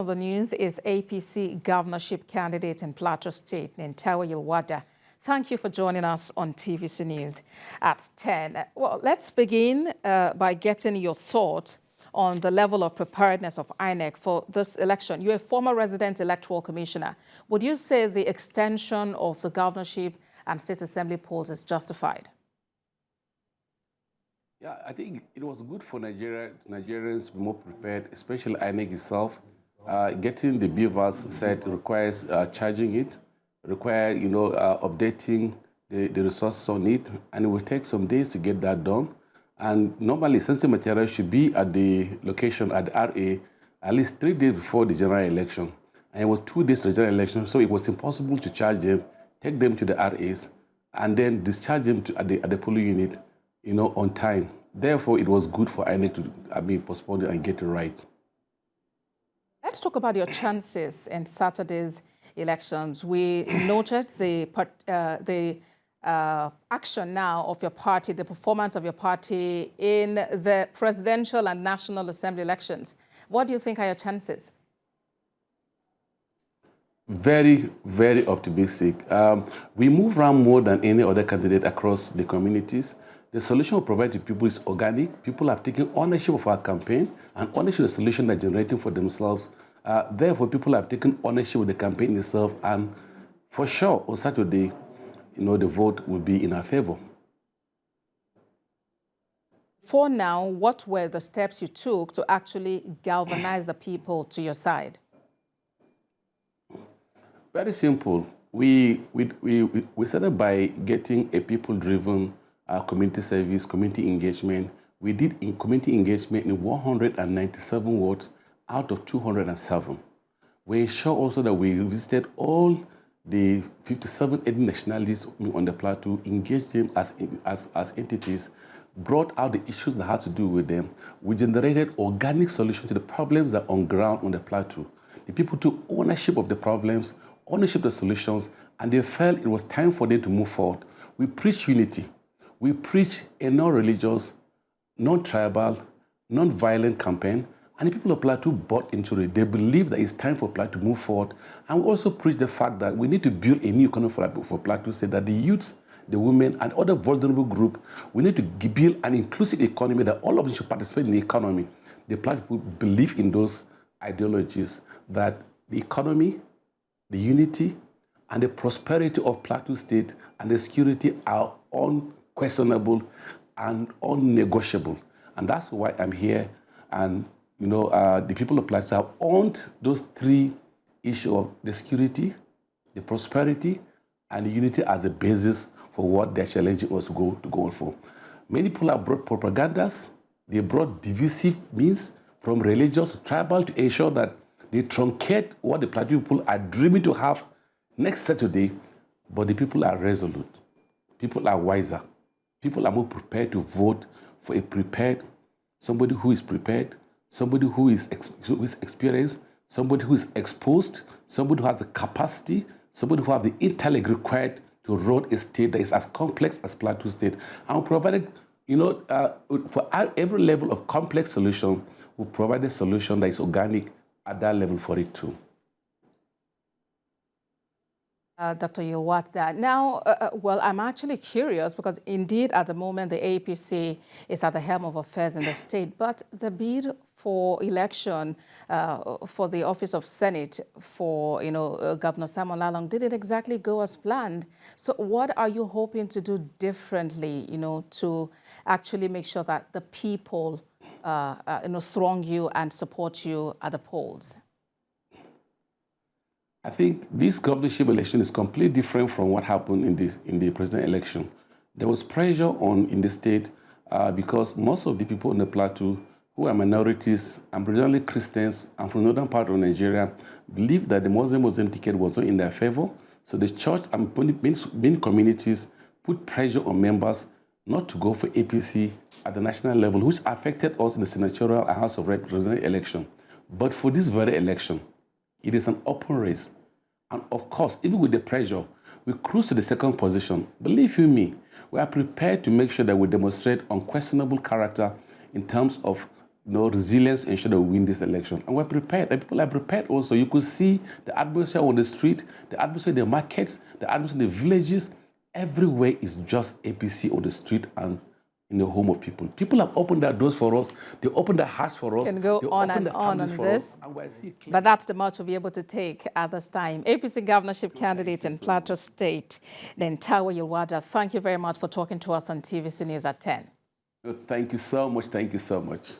the news is APC governorship candidate in Plateau State, Nentawe Yilwatda. Thank you for joining us on TVC News at 10. Well, let's begin by getting your thought on the level of preparedness of INEC for this election. You're a former resident electoral commissioner. Would you say the extension of the governorship and state assembly polls is justified? Yeah, I think it was good for Nigerians to be more prepared, especially INEC itself. Getting the beavers set requires charging it, requires updating the resources on it, and it will take some days to get that done. And normally, sensitive material should be at the location at the RA at least 3 days before the general election. And it was 2 days to the general election, so it was impossible to charge them, take them to the RAs, and then discharge them at the polling unit, on time. Therefore, it was good for INEC to postpone it and get it right. Let's talk about your chances in Saturday's elections. We noted the action now of your party, the performance of your party in the presidential and national assembly elections. What do you think are your chances? Very, very optimistic. We move around more than any other candidate across the communities. The solution we provide to people is organic. People have taken ownership of our campaign and ownership of the solution they're generating for themselves. Therefore, people have taken ownership of the campaign itself, and for sure, on Saturday, the vote will be in our favor. For now, what were the steps you took to actually galvanize the people to your side? Very simple. We started by getting a people-driven community service, community engagement. We did community engagement in 197 wards out of 207. We ensured also that we visited all the 57 ethnic nationalities on the plateau, engaged them as entities, brought out the issues that had to do with them. We generated organic solutions to the problems that are on ground on the plateau. The people took ownership of the problems, ownership of the solutions, and they felt it was time for them to move forward. We preach unity. We preach a non-religious, non-tribal, non-violent campaign, and the people of Plateau bought into it. They believe that it's time for Plateau to move forward. And we also preach the fact that we need to build a new economy for Plateau, so that the youths, the women, and other vulnerable groups, we need to build an inclusive economy that all of them should participate in the economy. The Plateau people believe in those ideologies, that the economy, the unity, and the prosperity of Plateau State and the security are unquestionable and unnegotiable. And that's why I'm here. And the people of Plateau have owned those three issues of the security, the prosperity, and the unity as a basis for what they're challenging us to go on for. Many people have brought propagandas. They brought divisive means from religious to tribal to ensure that they truncate what the Plateau people are dreaming to have next Saturday. But the people are resolute. People are wiser. People are more prepared to vote for a prepared, somebody who is prepared, somebody who is experienced, somebody who is exposed, somebody who has the capacity, somebody who has the intellect required to run a state that is as complex as Plateau State. And we provided, for every level of complex solution, we provide a solution that is organic at that level for it too. Dr. Yilwatda. Now, well, I'm actually curious because indeed at the moment the APC is at the helm of affairs in the state, but the bid for election for the office of Senate for, Governor Simon Lalong didn't exactly go as planned. So what are you hoping to do differently, to actually make sure that the people, throng you and support you at the polls? I think this governorship election is completely different from what happened in the presidential election. There was pressure in the state because most of the people in the plateau who are minorities and predominantly Christians and from the northern part of Nigeria believed that the Muslim ticket was not in their favor. So the church and many communities put pressure on members not to go for APC at the national level, which affected us in the senatorial and House of Representatives election. But for this very election, it is an open race. And of course, even with the pressure, we cruise to the second position. Believe you me, we are prepared to make sure that we demonstrate unquestionable character in terms of resilience to ensure that we win this election. And we're prepared, and people are prepared also. You could see the atmosphere on the street, the atmosphere in the markets, the atmosphere in the villages. Everywhere is just APC on the street and in the home of people. People have opened their doors for us. They opened their hearts for us. Can go on and on this, but that's the much we'll be able to take at this time. APC governorship candidate in Plateau State, Nentawe Yilwatda, thank you very much for talking to us on TVC News at 10. Thank you so much. Thank you so much.